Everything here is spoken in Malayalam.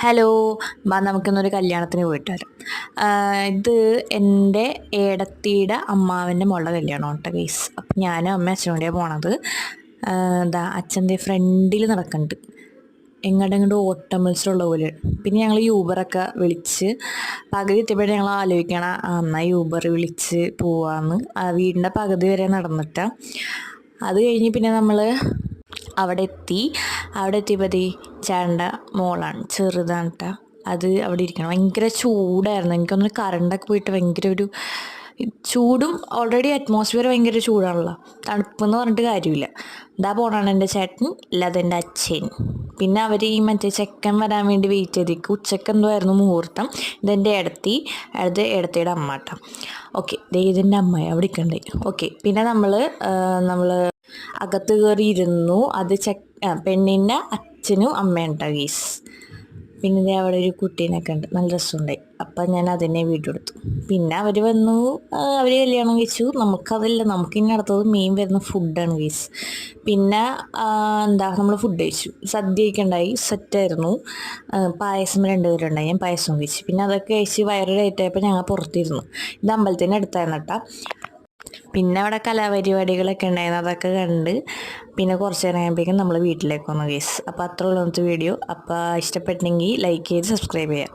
ഹലോ, നമുക്കിന്നൊരു കല്യാണത്തിന് പോയിട്ട് വരാം. ഇത് എൻ്റെ ഏടത്തിയുടെ അമ്മാവൻ്റെ മോളുടെ കല്യാണം കേട്ടോ ഗൈസ്. അപ്പം ഞാനും അമ്മ അച്ഛനും കൂടിയാണ് പോണത്. അച്ഛൻ്റെ ഫ്രണ്ടിൽ നടക്കുന്നുണ്ട്, എങ്ങോട്ട് ഓട്ടം മത്സരമുള്ള പോലെ. പിന്നെ ഞങ്ങൾ യൂബറൊക്കെ വിളിച്ച് പകുതി എത്തിയപ്പോഴേ ഞങ്ങൾ ആലോചിക്കണം എന്നാൽ യൂബർ വിളിച്ച് പോവാമെന്ന്. വീടിൻ്റെ പകുതി വരെ നടന്നിട്ടാണ്. അത് കഴിഞ്ഞ് പിന്നെ നമ്മൾ അവിടെ എത്തിയപ്പോൾ ചേട്ടൻ്റെ മോളാണ്, ചെറുതാണ് കേട്ടോ. അത് അവിടെ ഇരിക്കണം. ഭയങ്കര ചൂടായിരുന്നു. എനിക്കൊന്ന് കറണ്ടൊക്കെ പോയിട്ട് ഭയങ്കര ഒരു ചൂടും, ഓൾറെഡി അറ്റ്മോസ്ഫിയർ ഭയങ്കര ചൂടാണല്ലോ, തണുപ്പെന്ന് പറഞ്ഞിട്ട് കാര്യമില്ല. പോണാണ് എൻ്റെ ചേട്ടൻ, ഇല്ലാതെ എൻ്റെ അച്ഛൻ. പിന്നെ അവർ ഈ മറ്റേ ചെക്കൻ വരാൻ വേണ്ടി വെയിറ്റ് ചെയ്തിരിക്കും. ഉച്ചക്ക് എന്തോ ആയിരുന്നു മുഹൂർത്തം. ഇതെൻ്റെ ഏടത്തിയുടെ അമ്മ കേട്ടോ. ഓക്കെ, ഇതിൻ്റെ അമ്മ അവിടെ ഇരിക്കണ്ടേ. ഓക്കെ, പിന്നെ നമ്മൾ അകത്ത് കയറി ഇരുന്നു. അത് പെണ്ണിൻ്റെ അച്ഛനും അമ്മയുണ്ട് ഗീസ്. പിന്നെ അവിടെ ഒരു കുട്ടീനൊക്കെ ഉണ്ട്, നല്ല രസമുണ്ടായി. അപ്പം ഞാൻ അതിനെ വീഡിയോ എടുത്തു. പിന്നെ അവർ വന്നു, അവർ കല്യാണം കഴിച്ചു. നമുക്കിനി അടുത്തത് മെയിൻ വരുന്ന ഫുഡാണ് ഗീസ്. പിന്നെ നമ്മൾ ഫുഡ് കഴിച്ചു, സദ്യയൊക്കെ ഉണ്ടായി, സെറ്റായിരുന്നു. പായസം 2 പേരുണ്ടായി, ഞാൻ പായസം കഴിച്ചു. പിന്നെ അതൊക്കെ കഴിച്ച് വയറ് ഡേറ്റായപ്പോൾ ഞങ്ങൾ പുറത്തിരുന്നു. ഇത് അമ്പലത്തിൻ്റെ അടുത്തായിരുന്നു കേട്ടോ. പിന്നെ അവിടെ കലാപരിപാടികളൊക്കെ ഉണ്ടായിരുന്നു, അതൊക്കെ കണ്ട് പിന്നെ കുറച്ച് നേരം കഴിയുമ്പോഴേക്കും നമ്മൾ വീട്ടിലേക്ക് വന്നു ഗൈസ്. അപ്പോൾ അത്ര ഉള്ള വീഡിയോ. അപ്പോൾ ഇഷ്ടപ്പെട്ടെങ്കിൽ ലൈക്ക് ചെയ്ത് സബ്സ്ക്രൈബ് ചെയ്യാം.